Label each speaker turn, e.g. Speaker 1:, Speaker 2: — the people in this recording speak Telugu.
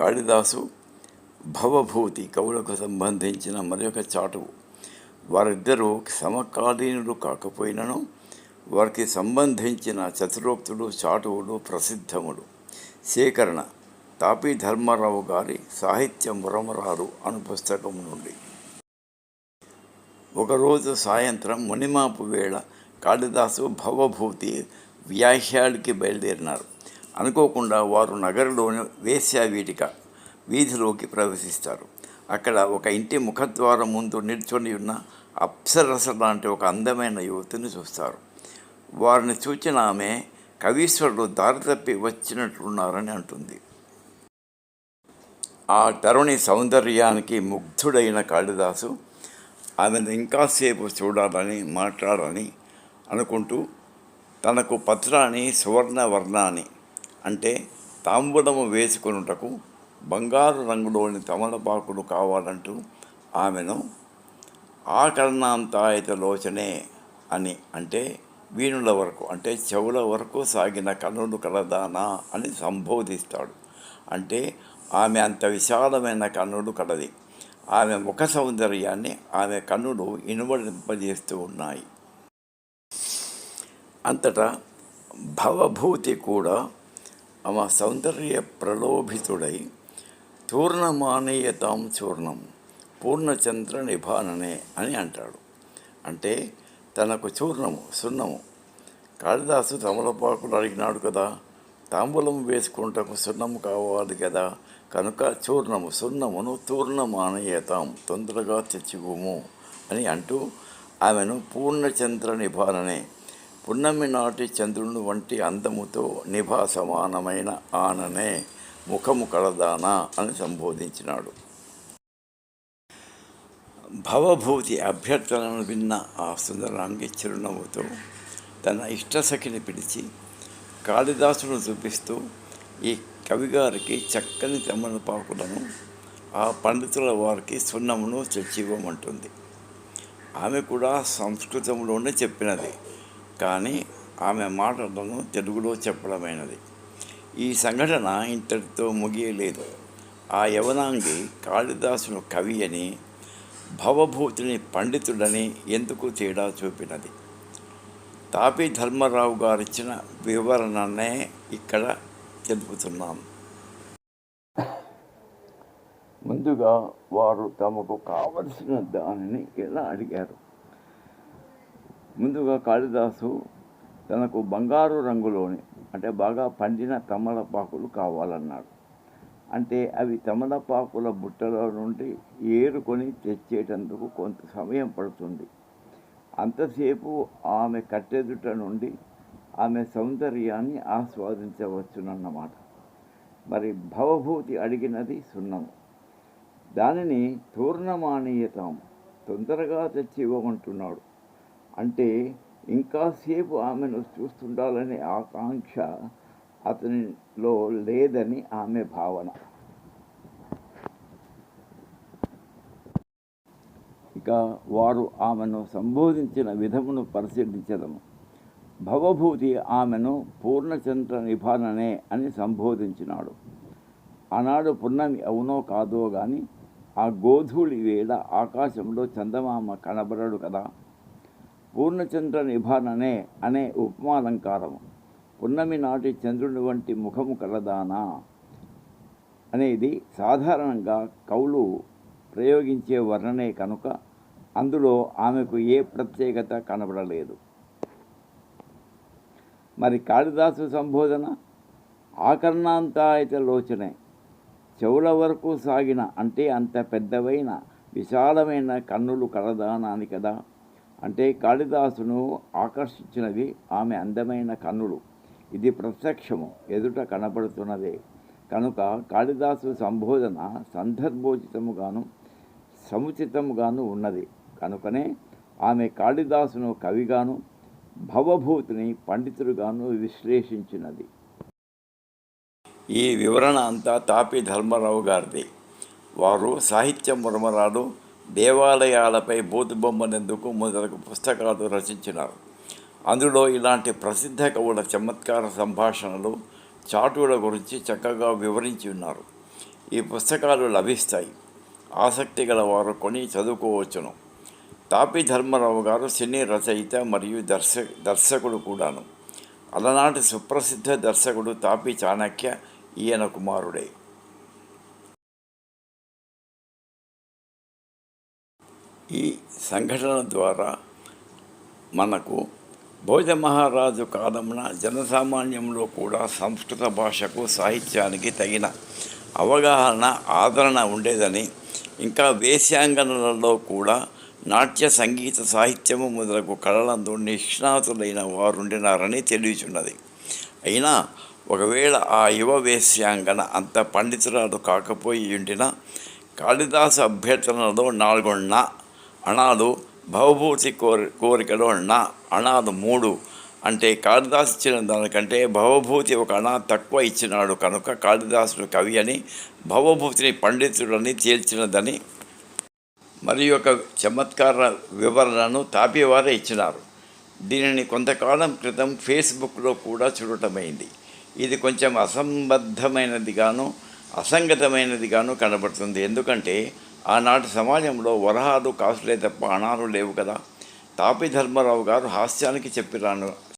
Speaker 1: కాళిదాసు భవభూతి కవులకు సంబంధించిన మరొక చాటువు. వారిద్దరూ సమకాలీనులు కాకపోయినను వారికి సంబంధించిన చతురోక్తులు చాటువులు ప్రసిద్ధములు. సేకరణ తాపీ ధర్మారావు గారి సాహిత్య మురమరాలు అను పుస్తకం నుండి. ఒకరోజు సాయంత్రం మునిమాపు వేళ కాళిదాసు భవభూతి వ్యాహ్యాడికి బయలుదేరినారు. అనుకోకుండా వారు నగరంలోని వేశ్యావీటిక వీధిలోకి ప్రవేశిస్తారు. అక్కడ ఒక ఇంటి ముఖద్వారం ముందు నిల్చొని ఉన్న అప్సరస లాంటి ఒక అందమైన యువతిని చూస్తారు. వారిని చూచిన ఆమె కవీశ్వరుడు దారి తప్పి వచ్చినట్లున్నారని అంటుంది. ఆ తరుణి సౌందర్యానికి ముగ్ధుడైన కాళిదాసు ఆమెను ఇంకాసేపు చూడాలని మాట్లాడాలని అనుకుంటూ తనకు పత్రాన్ని సువర్ణవర్ణాన్ని అంటే తాంబూలము వేసుకొనుటకు బంగారు రంగులోని తమలపాకులు కావాలంటూ ఆమెను ఆకర్ణాంతాయతలోచనే అని అంటే వీణుల వరకు అంటే చెవుల వరకు సాగిన కన్నులు కలదానా అని సంబోధిస్తాడు. అంటే ఆమె అంత విశాలమైన కన్నులు కలది. ఆమె ముఖ సౌందర్యాన్ని ఆమె కన్నులు ఇనుమడింపజేస్తూ ఉన్నాయి. అంతటా భవభూతి కూడా ఆమె సౌందర్య ప్రలోభితుడై తూర్ణమానీయతాం చూర్ణం పూర్ణచంద్ర నిభాననే అని అంటాడు. అంటే తనకు చూర్ణము సున్నము. కాళిదాసు తమలపాకులు అడిగినాడు కదా, తాంబూలం వేసుకుంటకు సున్నము కావాలి కదా, కనుక సున్నమును తూర్ణమానీయతాం తొందరగా తెచ్చిపోము అని అంటూ ఆమెను పూర్ణచంద్ర నిభాననే పున్నమి నాటి చంద్రుని వంటి అందముతో నిభా సమానమైన ఆననే ముఖము కలదానా అని సంబోధించినాడు. భవభూతి అభ్యర్థనను విన్న ఆ సుందరాంగి చిరునవ్వుతో తన ఇష్టసఖిని పిలిచి కాళిదాసును చూపిస్తూ ఈ కవిగారికి చక్కని తమలపాకులను ఆ పండితుల వారికి సున్నమును తెచ్చివ్వమంటుంది. ఆమె కూడా సంస్కృతంలోనే చెప్పినది, కానీ ఆమె మాటలను తెలుగులో చెప్పడమైనది. ఈ సంఘటన ఇంతటితో ముగియలేదు. ఆ యవనాంగి కాళిదాసును కవి అని, భవభూతిని పండితుడని ఎందుకు తేడా చూపినది. తాపీ ధర్మారావు గారిచ్చిన వివరణనే ఇక్కడ తెలుపుతున్నాను. ముందుగా వారు తమకు కావలసిన దానిని ఎలా అడిగారు. ముందుగా కాళిదాసు తనకు బంగారు రంగులోని అంటే బాగా పండిన తమలపాకులు కావాలన్నాడు. అంటే అవి తమలపాకుల బుట్టలో నుండి ఏరుకొని తెచ్చేటందుకు కొంత సమయం పడుతుంది. అంతసేపు ఆమె కట్టెదుట నుండి ఆమె సౌందర్యాన్ని ఆస్వాదించవచ్చునన్నమాట. మరి భవభూతి అడిగినది సున్నము. దానిని తూర్ణమానీయతాం తొందరగా తెచ్చి ఇవ్వమంటున్నాడు. అంటే ఇంకాసేపు ఆమెను చూస్తుండాలనే ఆకాంక్ష అతనిలో లేదని ఆమె భావన. ఇక వారు ఆమెను సంబోధించిన విధమును పరిశీలించదము. భవభూతి ఆమెను పూర్ణచంద్ర నిభాననే అని సంబోధించినాడు. ఆనాడు పున్నమి అవునో కాదో గాని ఆ గోధూళి వేళ ఆకాశంలో చందమామ కనబడడు కదా. పూర్ణచంద్ర నిభాననే అనే ఉపమాలంకారము పున్నమి నాటి చంద్రుని వంటి ముఖము కలదానా అనేది సాధారణంగా కవులు ప్రయోగించే వర్ణనే కనుక అందులో ఆమెకు ఏ ప్రత్యేకత కనబడలేదు. మరి కాళిదాసు సంబోధన ఆకర్ణాంతాయత లోచనే చెవుల వరకు సాగిన అంటే అంత పెద్దవైన విశాలమైన కన్నులు కలదానాని కదా. అంటే కాళిదాసును ఆకర్షించినవి ఆమె అందమైన కన్నులు. ఇది ప్రత్యక్షము ఎదుట కనబడుతున్నదే కనుక కాళిదాసు సంబోధన సందర్భోచితముగాను సముచితముగాను ఉన్నది. కనుకనే ఆమె కాళిదాసును కవిగాను భవభూతిని పండితుడుగాను విశ్లేషించినది. ఈ వివరణ అంతా తాపీ ధర్మారావు గారిది. వారు సాహిత్య మురమరాలు, దేవాలయాలపై బోతుబొమ్మలెందుకు మొదలగు పుస్తకాలు రచించినారు. అందులో ఇలాంటి ప్రసిద్ధ కవుల చమత్కార సంభాషణలు, చాటుల గురించి చక్కగా వివరించి ఉన్నారు. ఈ పుస్తకాలు లభిస్తాయి. ఆసక్తి గల వారు కొని చదువుకోవచ్చును. తాపి ధర్మారావు గారు సినీ రచయిత మరియు దర్శకుడు కూడాను. అలనాటి సుప్రసిద్ధ దర్శకుడు తాపి చాణక్య ఈయన కుమారుడే. ఈ సంఘటన ద్వారా మనకు భోజమహారాజు కాలమున జనసామాన్యంలో కూడా సంస్కృత భాషకు సాహిత్యానికి తగిన అవగాహన ఆదరణ ఉండేదని, ఇంకా వేశ్యాంగనలలో కూడా నాట్య సంగీత సాహిత్యము మొదలగు కళలందు నిష్ణాతులైన వారుండినారని తెలియచున్నది. అయినా ఒకవేళ ఆ యువ వేశ్యాంగన అంత పండితురాలు కాకపోయి ఉండిన కాళిదాసు అభ్యర్థనలో 4 అణాలు, భవభూతి కోరికలో అణాలు 3 అంటే కాళిదాసు ఇచ్చిన దానికంటే భవభూతి 1 అణ తక్కువ ఇచ్చినాడు కనుక కాళిదాసుడు కవి అని, భవభూతిని పండితుడని తేల్చినదని మరి ఒక చమత్కార వివరణను తాపేవారే ఇచ్చినారు. దీనిని కొంతకాలం క్రితం ఫేస్బుక్లో కూడా చూడటమైంది. ఇది కొంచెం అసంగతమైనదిగాను కనబడుతుంది. ఎందుకంటే ఆనాటి సమాజంలో వరహాలు కాసులే తప్ప అణాలు లేవు కదా. తాపి ధర్మారావు గారు హాస్యానికి చెప్పినాను